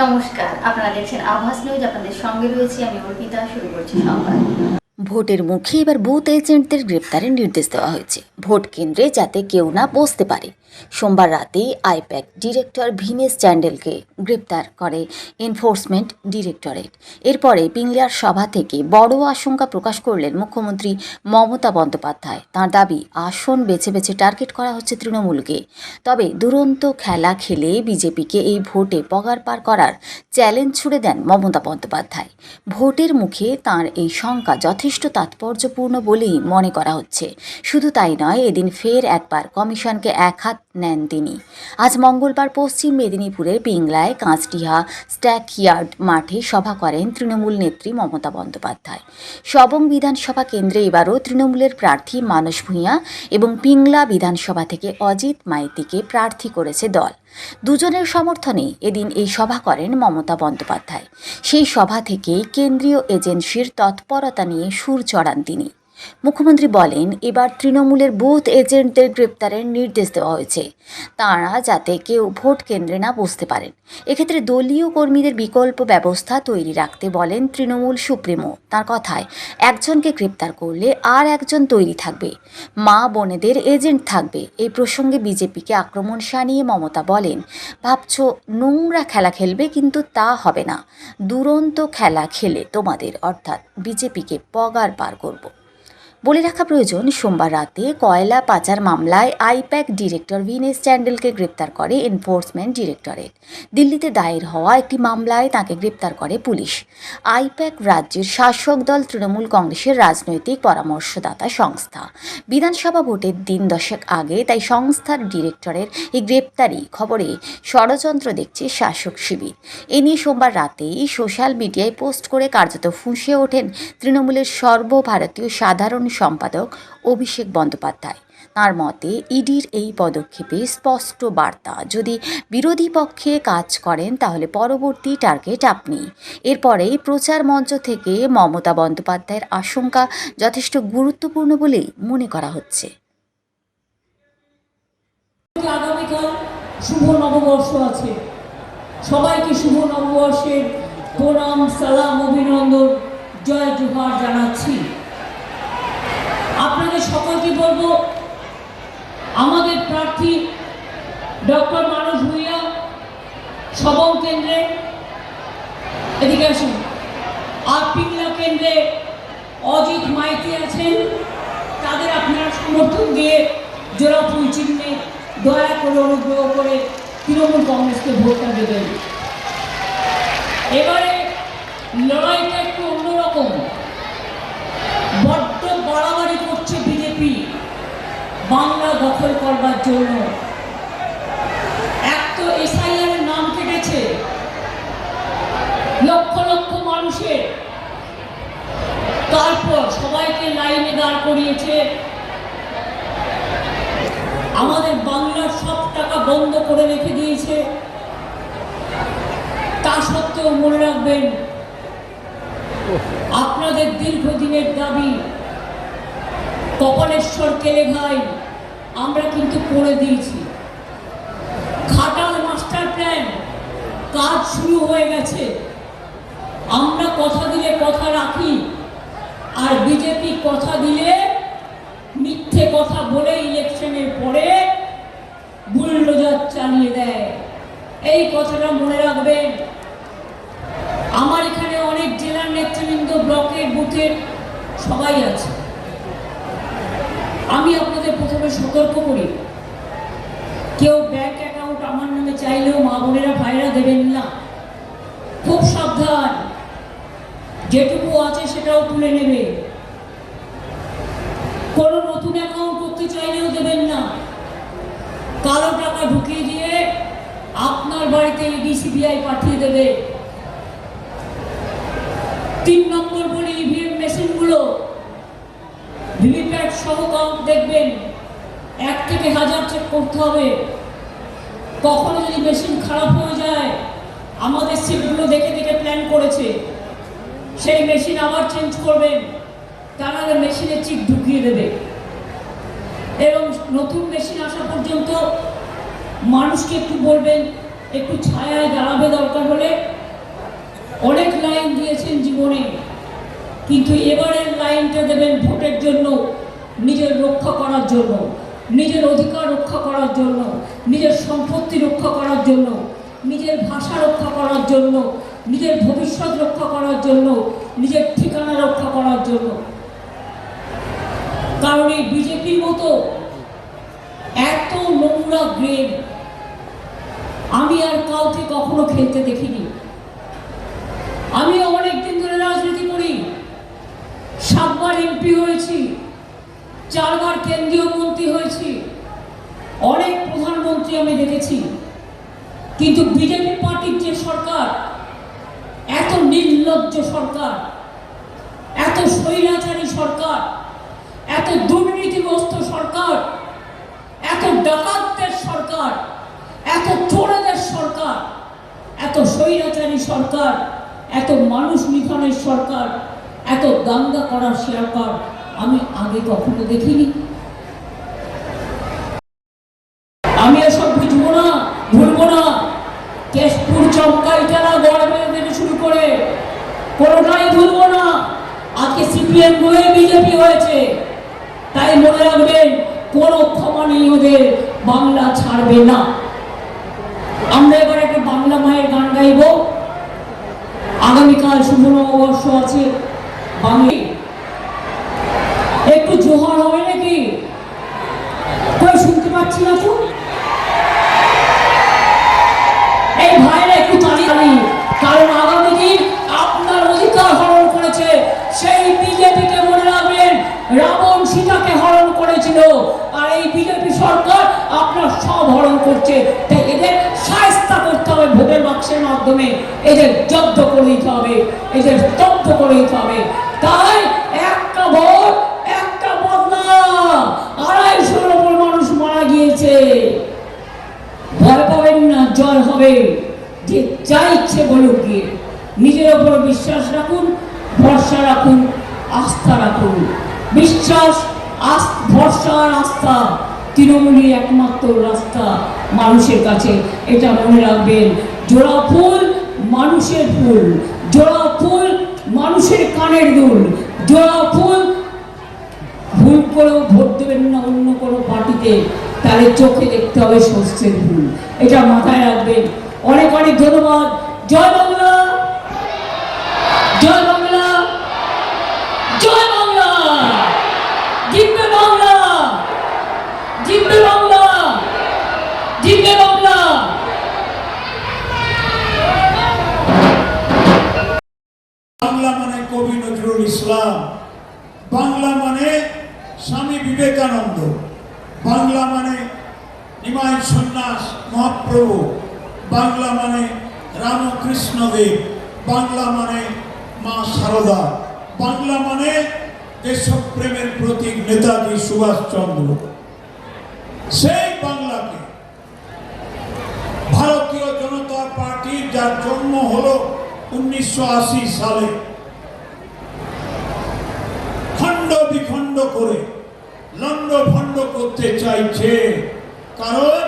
নমস্কার, আপনারা দেখছেন আভাস নিউজ। আপনাদের সঙ্গে রয়েছি আমি অর্পিতা। শুরু করছি সংবাদ। ভোটের মুখে এবার বুথ এজেন্টদের গ্রেপ্তারের নির্দেশ দেওয়া হয়েছে, ভোট কেন্দ্রে যাতে কেউ না বসতে পারে। সোমবার রাতেই আইপ্যাক ডিরেক্টর ভিনেশ চ্যান্ডেলকে গ্রেপ্তার করে এনফোর্সমেন্ট ডিরেক্টরেট। এরপরে পিংলার সভা থেকে বড় আশঙ্কা প্রকাশ করলেন মুখ্যমন্ত্রী মমতা বন্দ্যোপাধ্যায়। তাঁর দাবি, আসন বেছে বেছে টার্গেট করা হচ্ছে তৃণমূলকে। তবে দুরন্ত খেলা খেলে বিজেপিকে এই ভোটে পগার পার করার চ্যালেঞ্জ ছুড়ে দেন মমতা বন্দ্যোপাধ্যায়। ভোটের মুখে তাঁর এই শঙ্কা যথেষ্ট তাৎপর্যপূর্ণ বলেই মনে করা হচ্ছে। শুধু তাই নয়, এদিন ফের একবার কমিশনকে একহাত নেন তিনি। আজ মঙ্গলবার পশ্চিম মেদিনীপুরের পিংলায় কাঁচডিহা স্ট্যাকইয়ার্ড মাঠে সভা করেন তৃণমূল নেত্রী মমতা বন্দ্যোপাধ্যায়। সবং বিধানসভা কেন্দ্রে এবারও তৃণমূলের প্রার্থী মানস ভূঁইয়া এবং পিংলা বিধানসভা থেকে অজিত মাইতিকে প্রার্থী করেছে দল। দুজনের সমর্থনে এদিন এই সভা করেন মমতা বন্দ্যোপাধ্যায়। সেই সভা থেকেই কেন্দ্রীয় এজেন্সির তৎপরতা নিয়ে সুর চড়ান তিনি। মুখ্যমন্ত্রী বলেন, এবার তৃণমূলের বুথ এজেন্টদের গ্রেপ্তারের নির্দেশ দেওয়া হয়েছে, তাঁরা যাতে কেউ ভোট কেন্দ্রে না বসতে পারেন। এক্ষেত্রে দলীয় কর্মীদের বিকল্প ব্যবস্থা তৈরি রাখতে বলেন তৃণমূল সুপ্রিমো। তার কথায়, একজনকে গ্রেপ্তার করলে আর একজন তৈরি থাকবে, মা বোনেদের এজেন্ট থাকবে। এই প্রসঙ্গে বিজেপিকে আক্রমণ শানিয়ে মমতা বলেন, ভাবছো নোংরা খেলা খেলবে, কিন্তু তা হবে না। দুরন্ত খেলা খেলে তোমাদের অর্থাৎ বিজেপিকে পগার পার করব। বলে রাখা প্রয়োজন, সোমবার রাতে কয়লা পাচার মামলায় আইপ্যাক ডিরেক্টর ভিনেশ চ্যান্ডেলকে গ্রেপ্তার করে এনফোর্সমেন্ট ডিরেক্টরেট। দিল্লিতে দায়ের হওয়া একটি মামলায় তাকে গ্রেপ্তার করে পুলিশ। আইপ্যাক রাজ্যের শাসক দল তৃণমূল কংগ্রেসের রাজনৈতিক পরামর্শদাতা সংস্থা। বিধানসভা ভোটের দিন দশেক আগে তাই সংস্থার ডিরেক্টরের এই গ্রেপ্তারি খবরে ষড়যন্ত্র দেখছে শাসক শিবির। এ নিয়ে সোমবার রাতেই সোশ্যাল মিডিয়ায় পোস্ট করে কার্যত ফুঁসে ওঠেন তৃণমূলের সর্বভারতীয় সাধারণ সম্পাদক অভিষেক বন্দ্যোপাধ্যায়। তাঁর মতে, ইডির এই পদক্ষেপে স্পষ্ট বার্তা, যদি বিরোধী পক্ষে কাজ করেন তাহলে পরবর্তী টার্গেট আপনি। এরপরেই প্রচার মঞ্চ থেকে মমতা বন্দ্যোপাধ্যায়ের আশঙ্কা যথেষ্ট গুরুত্বপূর্ণ বলেই মনে করা হচ্ছে। আগামীকাল শুভ নববর্ষ আছে, সবাইকে শুভ নববর্ষের প্রণাম, সালাম, অভিনন্দন, জয় জোহার জানাচ্ছি। আপনাদের সকলকে বলবো, আমাদের প্রার্থী ডক্টর মানস ভূঁইয়া সবং কেন্দ্রে, এদিকে আসুন, আর পিংলা কেন্দ্রে অজিত মাইতি আছেন, তাদের আপনারা সমর্থন দিয়ে জোড়া ফুল চিহ্নে দয়া করে অনুগ্রহ করে তৃণমূল কংগ্রেসকে ভোটটা দেবেন। এবারে লড়াইটা একটু অন্যরকম। বড্ড বাড়াবাড়ি করছে বিজেপি বাংলা দখল করবার জন্য। এক তো এসআইআর এর নাম কেটেছে লক্ষ লক্ষ মানুষের, তারপর সবাইকে লাইনে দাঁড় করিয়েছে, আমাদের বাংলার সব টাকা বন্ধ করে রেখে দিয়েছে। তা সত্ত্বেও মনে রাখবেন, আপনাদের দীর্ঘদিনের দাবি কপালেশ্বর কেলেঘাই আমরা কিন্তু করে দিয়েছি। ঘাটাল মাস্টার প্ল্যান কাজ শুরু হয়ে গেছে। আমরা কথা দিলে কথা রাখি, আর বিজেপি কথা দিলে মিথ্যে কথা বলে ইলেকশনের পরে বুলডোজার চালিয়ে দেয়। এই কথাটা মনে রাখবেন। আমার এখানে অনেক জেলার নেতৃবৃন্দ, ব্লকের, বুথের সবাই আছে। আমি আপনাদের প্রথমে সতর্ক করি, কেউ ব্যাংক অ্যাকাউন্ট আমার নামে চাইলেও মা বোনেরা ভাইরা দেবেন না। খুব সাবধান, যেটুকু আছে সেটাও তুলে নেবে। কোনো নতুন অ্যাকাউন্ট করতে চাইলেও দেবেন না। কালো টাকা ঢুকিয়ে দিয়ে আপনার বাড়িতে ইডি সিবিআই পাঠিয়ে দেবে। 3 নম্বর বলে ইভিএম মেশিনগুলো, ভিভিপ্যাট সহ কাউন্ট দেখবেন, 1 থেকে 1000 চেক করতে হবে। কখনো যদি মেশিন খারাপ হয়ে যায়, আমাদের সিটগুলো দেখে দেখে প্ল্যান করেছে, সেই মেশিন আবার চেঞ্জ করবেন, তারা মেশিনে চিপ ঢুকিয়ে দেবে। এবং নতুন মেশিন আসা পর্যন্ত মানুষকে একটু বলবেন একটু ছায়ায় দাঁড়াবে দরকার হলে। অনেক লাইন দিয়েছেন জীবনে, কিন্তু এবারের লাইনটা দেবেন ভোটের জন্য, নিজের রক্ষা করার জন্য, নিজের অধিকার রক্ষা করার জন্য, নিজের সম্পত্তি রক্ষা করার জন্য, নিজের ভাষা রক্ষা করার জন্য, নিজের ভবিষ্যৎ রক্ষা করার জন্য, নিজের ঠিকানা রক্ষা করার জন্য। কারণ এই বিজেপির মতো এত নোংরা গেম আমি আর কাউকে কখনো খেলতে দেখিনি। আমিও অনেকদিন ধরে রাজনীতি করি, 7 বার এমপি হয়েছি, 4 বার কেন্দ্রীয় মন্ত্রী হয়েছি, অনেক প্রধানমন্ত্রী আমি দেখেছি। কিন্তু বিজেপি পার্টির যে সরকার, এত নির্লজ্জ সরকার, এত স্বৈরাচারী সরকার, এত দুর্নীতিগ্রস্ত সরকার, এত ডাকাতদের সরকার, এত চোরেদের সরকার, এত স্বৈরাচারী সরকার, এত মানুষ নিধনের সরকার, এত দাঙ্গা করার সরকার আমি আগে কখনো দেখিনি। আমি এসব বুঝবো না, ভুলবো না। কেশপুর, চমকাইটানা, গড়বেল থেকে শুরু করে কোনোটাই ভুলবো না। আজকে সিপিএম হয়ে বিজেপি হয়েছে, তাই মনে রাখবেন কোনো ক্ষমা নেই ওদের, বাংলা ছাড়বে না। আমরা এবার একটা বাংলা মায়ের গান গাইব। আগামীকাল শুভ নববর্ষ আছে, বাংলা একটু জোহার হবে নাকি? কই শুনতে পাচ্ছি না তো। এই ভাইরা একটু তালি, কারণ আগামী দিন আপনার অধিকার হরণ করেছে সেই বিজেপিকে মনে রাখবেন রাবণ সীতাকে হরণ করেছিল, আর এই বিজেপি সরকার আপনার সব হরণ করছে। তাই এদের শায়েস্তা করতে হবে ভোটের বাক্সের মাধ্যমে, এদের জব্দ করে দিতে হবে, এদের স্তব্ধ করে দিতে হবে। তাই একটা ভোট, একটা বদলা, 250-র উপর মানুষ মারা গিয়েছে। ভয় পাবেন না, জয় হবে। যে যা ইচ্ছে বলুক গিয়ে, নিজের ওপর বিশ্বাস রাখুন, ভরসা রাখুন, আস্থা রাখুন। বিশ্বাস, ভরসা আর আস্থা তৃণমূলই একমাত্র রাস্তা মানুষের কাছে, এটা মনে রাখবেন। জোড়া ফুল মানুষের ফুল, জোড়া ফুল মানুষের কানের দুল, জোড়া ফুল। ভুল করেও ভোট দেবেন না অন্য কোনো পার্টিতে, তাহলে চোখে দেখতে হবে শস্যের ফুল, এটা মাথায় রাখবেন। অনেক অনেক ধন্যবাদ। জয় বাংলা, জয় বাংলা, জয় বাংলা। জিতবে বাংলা, জিতবে বাংলা, জিতবে বাংলা। বাংলা মানে কবি নজরুল ইসলাম, বাংলা মানে স্বামী বিবেকানন্দ, বাংলা মানে নিমাই সন্ন্যাস মহাপ্রভু, বাংলা মানে রামকৃষ্ণ দেব, বাংলা মানে মা সারদা, বাংলা মানে দেশপ্রেমের প্রতীক নেতাজি সুভাষচন্দ্র। সেই বাংলাকে ভারতীয় জনতা পার্টির, যার জন্ম হলো 1980 সালে, খণ্ড বিখণ্ড করে লণ্ডভণ্ড করতে চাইছে। কারণ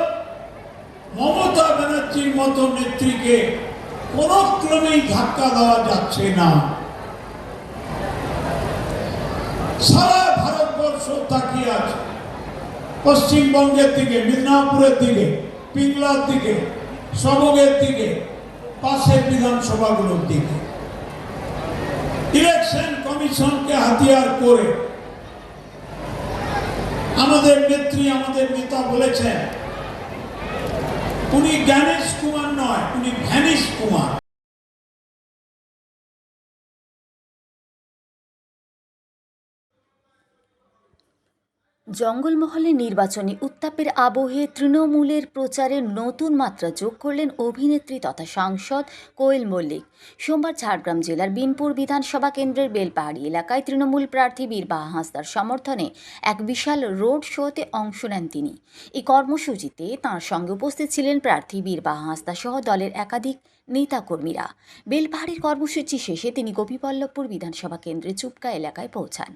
মমতা ব্যানার্জির মতো নেত্রীকে কোনো ক্রমেই ধাক্কা দেওয়া যাচ্ছে না। সারা ভারতবর্ষ তাকিয়ে আছে পশ্চিমবঙ্গের দিকে, মিদনাপুরের দিকে, পিংলার দিকে, সবগের দিকে, পাশের বিধানসভাগুলোর দিকে। ইলেকশন কমিশনকে হাতিয়ার করে আমাদের নেত্রী, আমাদের নেতা বলেছেন উনি জ্ঞানেশ কুমার নয়, উনি ভ্যানিশ কুমার। জঙ্গলমহলে নির্বাচনী উত্তাপের আবহে তৃণমূলের প্রচারে নতুন মাত্রা যোগ করলেন অভিনেত্রী তথা সাংসদ কোয়েল মল্লিক। সোমবার ঝাড়গ্রাম জেলার বিনপুর বিধানসভা কেন্দ্রের বেলপাহাড়ি এলাকায় তৃণমূল প্রার্থী বীরবাহা হাঁসদার সমর্থনে এক বিশাল রোড শোতে অংশ নেন তিনি। এই কর্মসূচিতে তাঁর সঙ্গে উপস্থিত ছিলেন প্রার্থী বীরবাহা হাঁসদা সহ দলের একাধিক নেতাকর্মীরা। বেলপাহাড়ির কর্মসূচি শেষে তিনি গোপীবল্লভপুর বিধানসভা কেন্দ্রে চুপকা এলাকায় পৌঁছান।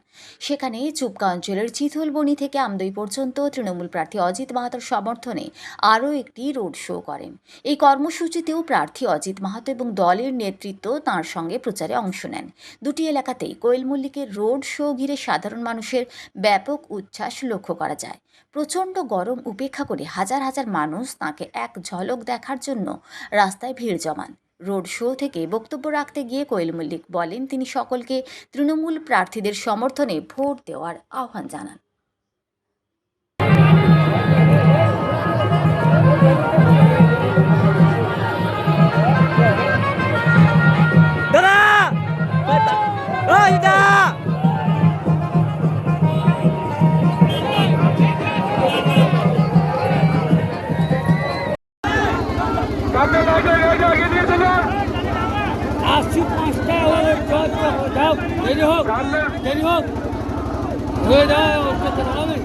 সেখানে চুপকা অঞ্চলের চিথলবনি থেকে আমদই পর্যন্ত তৃণমূল প্রার্থী অজিত মাহাতোর সমর্থনে আরও একটি রোড শো করেন। এই কর্মসূচিতেও প্রার্থী অজিত মাহাতো এবং দলের নেতৃত্ব তাঁর সঙ্গে প্রচারে অংশ নেন। দুটি এলাকাতেই কোয়েল মল্লিকের রোড শো ঘিরে সাধারণ মানুষের ব্যাপক উচ্ছ্বাস লক্ষ্য করা যায়। প্রচণ্ড গরম উপেক্ষা করে হাজার হাজার মানুষ তাঁকে এক ঝলক দেখার জন্য রাস্তায় ভিড় জমান। রোড শো থেকে বক্তব্য রাখতে গিয়ে কোয়েল মল্লিক বলেন, তিনি সকলকে তৃণমূল প্রার্থীদের সমর্থনে ভোট দেওয়ার আহ্বান জানান। আসছি 5টা যাও, দেরি হোক হয়ে যাও, দাঁড়াবেন।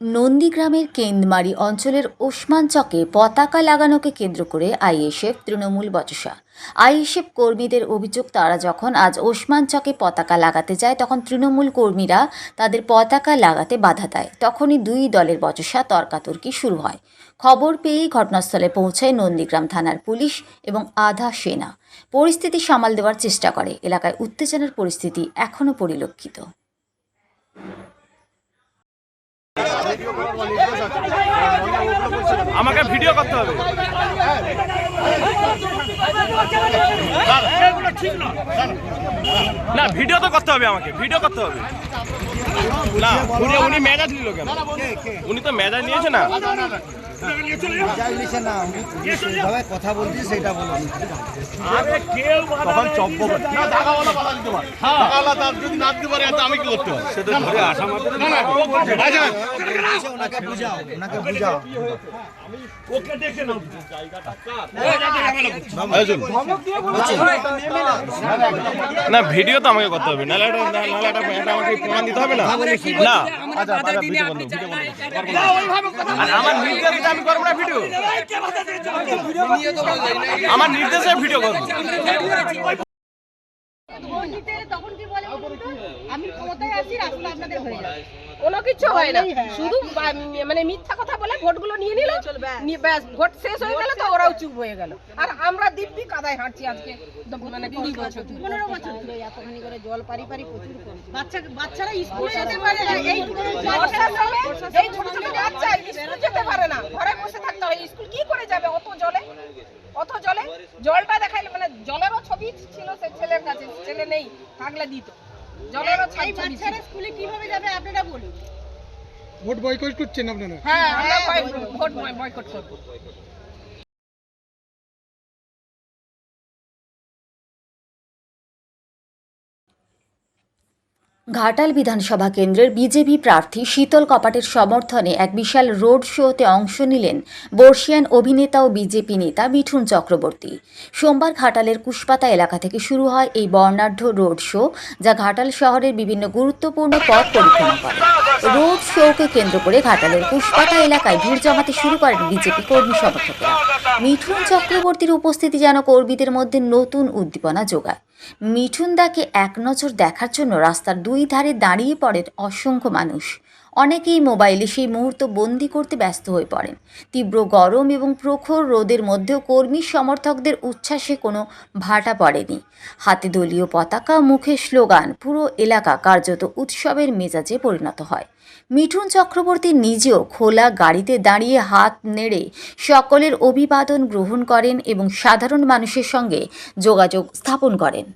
নন্দীগ্রামের কেন্দ্রমারি অঞ্চলের ওসমান চকে পতাকা লাগানোকে কেন্দ্র করে আইএসএফ তৃণমূল বচসা। আইএসএফ কর্মীদের অভিযোগ, তারা যখন আজ ওসমান চকে পতাকা লাগাতে যায় তখন তৃণমূল কর্মীরা তাদের পতাকা লাগাতে বাধা দেয়। তখনই দুই দলের বচসা তর্কাতর্কি শুরু হয়। খবর পেয়েই ঘটনাস্থলে পৌঁছায় নন্দীগ্রাম থানার পুলিশ এবং আধা সেনা। পরিস্থিতি সামাল দেওয়ার চেষ্টা করে। এলাকায় উত্তেজনার পরিস্থিতি এখনও পরিলক্ষিত। আমাকে ভিডিও করতে হবে না, ভিডিও তো করতে হবে, আমাকে ভিডিও করতে হবে না। উনি মেজাজ নিল কেন? উনি তো মেজাজ নিয়েছে না। কথা বলছি সেটা বলছি তখন চব্য যদি না দিতে পারে আমি কি করতে পারি? সেটা ধরে আসা মাত্র ওনাকে বুঝাও, ওনাকে বুঝাও। না, ভিডিও তো আমাকে করতে হবে, নাহলে আমাকে প্রমাণ দিতে হবে না। না, আমার নির্দেশে আমি করবো না ভিডিও, আমার নির্দেশে ভিডিও করবো। তখন কি বলে, আমি ক্ষমতায় আছি, রাস্তা আপনাদের হয়ে যাবে। কোনো কিছু হয় না, শুধু মানে মিথ্যা কথা বলে ভোটগুলো নিয়ে নিল, ব্যাস ভোট শেষ হয়ে গেল তো ওরাও চুপ হয়ে গেল। আর আমরা দিব্যি কাদায় হাঁটছি আজকে মানে 20 বছর 15 বছর ধরে এতখানি করে জল পারি প্রচুর বাচ্চারা স্কুলে যেতে পারে না, এই বর্ষার সময় এই ছোট ছোট বাচ্চা স্কুল যেতে পারে না, ঘরে বসে থাকতে হয়। স্কুল কি করে যাবে অত জলে? জলটা দেখাইলে মানে জলেরও ছবি ছিল সে ছেলের কাছে, ছেলে নেই, থাকলে দিত। জলেরও ছবি ছিল। স্কুলে কিভাবে যাবে আপনারা বলুন? ভোট বয়কট করছেন আপনারা? হ্যাঁ, আমরা ভোট বয়কট করব। ঘাটাল বিধানসভা কেন্দ্রের বিজেপি প্রার্থী শীতল কপাটের সমর্থনে এক বিশাল রোড শোতে অংশ নিলেন বর্ষিয়ান অভিনেতা ও বিজেপি নেতা মিঠুন চক্রবর্তী। সোমবার ঘাটালের কুশপাতা এলাকা থেকে শুরু হয় এই বর্ণাঢ্য রোড শো, যা ঘাটাল শহরের বিভিন্ন গুরুত্বপূর্ণ পথ পরিক্রমা করে। রোড শোকে কেন্দ্র করে ঘাটালের কুশপাতা এলাকায় ভিড় জমাতে শুরু করেন বিজেপি কর্মী সমর্থকেরা। মিঠুন চক্রবর্তীর উপস্থিতি যেন কর্মীদের মধ্যে নতুন উদ্দীপনা যোগায়। মিঠুন দাকে এক নজর দেখার জন্য রাস্তার দুই ধারে দাঁড়িয়ে পড়েন অসংখ্য মানুষ। অনেকেই মোবাইলে সেই মুহূর্ত বন্দি করতে ব্যস্ত হয়ে পড়েন। তীব্র গরম এবং প্রখর রোদের মধ্যেও কর্মী সমর্থকদের উচ্ছ্বাসে কোনো ভাটা পড়েনি। হাতে দলীয় পতাকা, মুখে স্লোগান, পুরো এলাকা কার্যত উৎসবের মেজাজে পরিণত হয়। মিঠুন চক্রবর্তী নিজেও খোলা গাড়িতে দাঁড়িয়ে হাত নেড়ে সকলের অভিবাদন গ্রহণ করেন এবং সাধারণ মানুষের সঙ্গে যোগাযোগ স্থাপন করেন।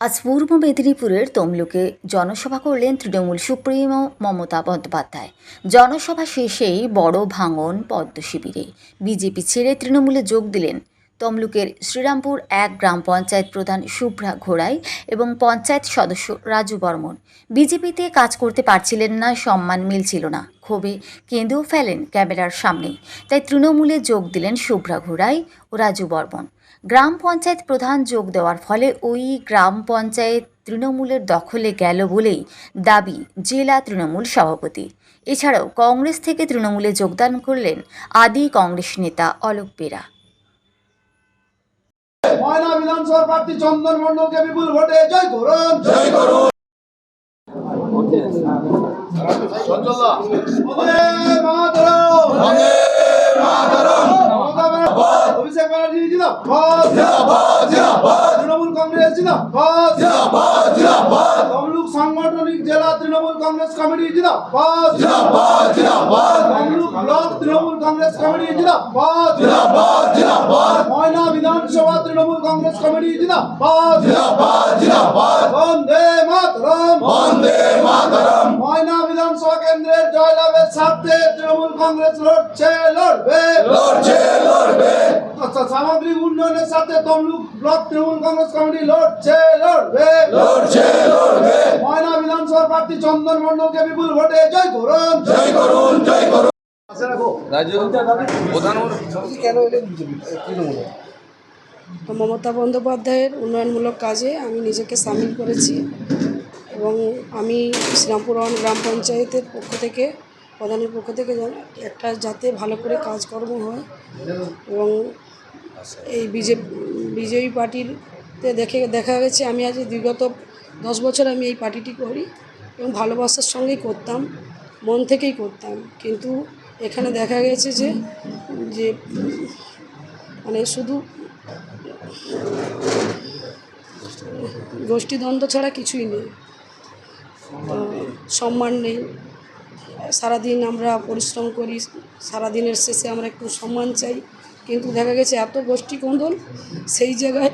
আজ পূর্ব মেদিনীপুরের তমলুকে জনসভা করলেন তৃণমূল সুপ্রিমো মমতা বন্দ্যোপাধ্যায়। জনসভা শেষেই বড় ভাঙন পদ্ম শিবিরে বিজেপি ছেড়ে তৃণমূলে যোগ দিলেন তমলুকের শ্রীরামপুর 1 গ্রাম পঞ্চায়েত প্রধান শুভ্রা ঘোড়াই এবং পঞ্চায়েত সদস্য রাজু বর্মন। বিজেপিতে কাজ করতে পারছিলেন না, সম্মান মিলছিল না, ক্ষোভে কেঁদেও ফেলেন ক্যামেরার সামনে। তাই তৃণমূলে যোগ দিলেন শুভ্রা ঘোড়াই ও রাজু বর্মন। গ্রাম পঞ্চায়েত প্রধান যোগ দেওয়ার ফলে ওই গ্রাম পঞ্চায়েত তৃণমূলের দখলে গেল বলেই দাবি জেলা তৃণমূল সভাপতির। এছাড়াও কংগ্রেস থেকে তৃণমূলে যোগদান করলেন আদি কংগ্রেস নেতা অলোক বেরা। ময়না বিধানসভা প্রার্থী চন্দন মণ্ডলকে বিপুল ভোটে জয় করুন, জয় করুন। অভিষেক ব্যানার্জি জিন্দাবাদ, তৃণমূল কংগ্রেস জিন্দাবাদ, তমলুক সাংগঠনিক জেলা তৃণমূল কংগ্রেস কমিটি জিন্দাবাদ, তমলুক ব্লক তৃণমূল কংগ্রেস কমিটি জিন্দাবাদ, ময়না বিধানসভা তৃণমূল কংগ্রেস কমিটি জিন্দাবাদ, বন্দে মাতরম, বন্দে মাতরম। ময়না বিধানসভা কেন্দ্রের জয়লাভের স্বার্থে তৃণমূল কংগ্রেস লড়বে। লড়বে। সামগ্রিক উন্নয়নের সাথে তমলুক ব্লক তৃণমূল কংগ্রেস কমিটি লড়বে। ময়না বিধানসভা প্রার্থী চন্দন মণ্ডলকে বিপুল ভোটে জয় করুন, জয় করুন, জয় করুন। মমতা বন্দ্যোপাধ্যায়ের উন্নয়নমূলক কাজে আমি নিজেকে সামিল করেছি এবং আমি শ্রীরামপুর 1 গ্রাম পঞ্চায়েতের পক্ষ থেকে, প্রধানের পক্ষ থেকে একটা যাতে ভালো করে কাজকর্ম হয় এবং এই বিজেপি পার্টিতে দেখা গেছে আমি আজ বিগত 10 বছর আমি এই পার্টিটি করি এবং ভালোবাসার সঙ্গেই করতাম, মন থেকেই করতাম। কিন্তু এখানে দেখা গেছে যে মানে শুধু গোষ্ঠীদ্বন্দ্ব ছাড়া কিছুই নেই। তো সম্মান নেই, সারাদিন আমরা পরিশ্রম করি, সারাদিনের শেষে আমরা একটু সম্মান চাই, কিন্তু দেখা গেছে এত গোষ্ঠী কোন্দল, সেই জায়গায়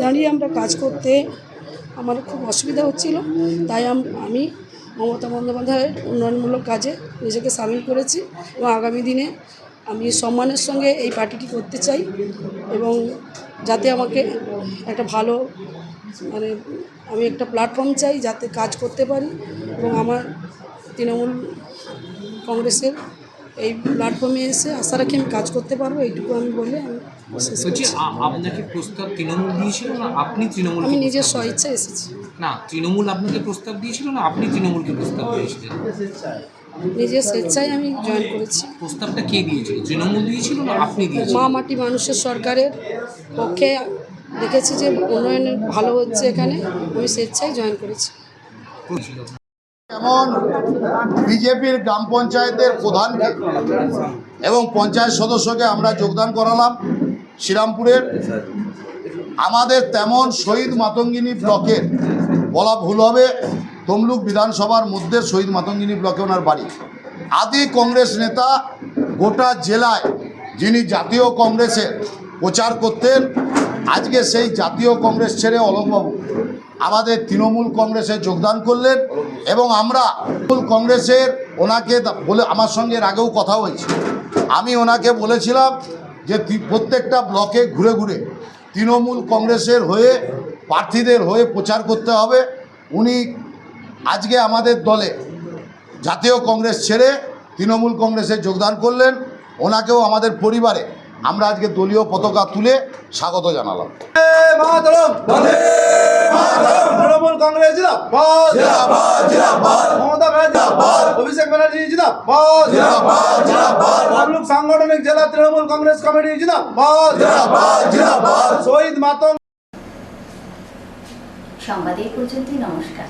দাঁড়িয়ে আমরা কাজ করতে আমার খুব অসুবিধা হচ্ছিল। তাই আমি মমতা বন্দ্যোপাধ্যায়ের উন্নয়নমূলক কাজে নিজেকে সামিল করেছি এবং আগামী দিনে আমি সম্মানের সঙ্গে এই পার্টিটি করতে চাই এবং যাতে আমাকে একটা ভালো মানে আমি একটা প্ল্যাটফর্ম চাই যাতে কাজ করতে পারি এবং আমার তৃণমূল কংগ্রেসের এই প্ল্যাটফর্মে এসে আশা রাখি আমি কাজ করতে পারবো, এইটুকু আমি বলে আমি শেষ করছি। আপনাকে প্রস্তাব তৃণমূল দিয়েছিল না আপনি তৃণমূল? আমি নিজের স্বইচ্ছা এসেছি। না, তৃণমূল আপনাকে প্রস্তাব দিয়েছিল না আপনি তৃণমূলকে প্রস্তাব দিয়েছিলেন? নিজের স্বেচ্ছায় আমি জয়েন করেছি। প্রস্তাবটা কে দিয়েছিল, তৃণমূল দিয়েছিল না আপনি দিয়েছিলেন? মা মাটি মানুষের সরকারের পক্ষে দেখেছি যে উন্নয়ন ভালো হচ্ছে এখানে, আমি স্বেচ্ছায় জয়েন করেছি। যেমন বিজেপির গ্রাম পঞ্চায়েতের প্রধানকে এবং পঞ্চায়েত সদস্যকে আমরা যোগদান করালাম শ্রীরামপুরের, আমাদের তেমন শহীদ মাতঙ্গিনী ব্লকের বলা ভুল হবে, তমলুক বিধানসভার মধ্যে শহীদ মাতঙ্গিনী ব্লকে ওনার বাড়ি। আদি কংগ্রেস নেতা, গোটা জেলায় যিনি জাতীয় কংগ্রেসের প্রচার করতেন, আজকে সেই জাতীয় কংগ্রেস ছেড়ে অলোকবাবু আমাদের তৃণমূল কংগ্রেসে যোগদান করলেন এবং আমরা তৃণমূল কংগ্রেসের ওনাকে বলে আমার সঙ্গে এর আগেও কথা হয়েছে, আমি ওনাকে বলেছিলাম যে প্রত্যেকটা ব্লকে ঘুরে ঘুরে তৃণমূল কংগ্রেসের হয়ে প্রার্থীদের হয়ে প্রচার করতে হবে। উনি আজকে আমাদের দলে জাতীয় কংগ্রেস ছেড়ে তৃণমূল কংগ্রেসে যোগদান করলেন, ওনাকেও আমাদের পরিবারে আমরা আজকে দলীয় পতাকা তুলে স্বাগত জানালাম। তৃণমূল কংগ্রেস জিন্দাবাদ, মমতা ব্যানার্জি জিন্দাবাদ, অভিষেক ব্যানার্জি জিন্দাবাদ, তমলুক সাংগঠনিক জেলা তৃণমূল কংগ্রেস কমিটি জিন্দাবাদ, শহীদ মাতঙ্গ। সংবাদ এই পর্যন্তই, নমস্কার।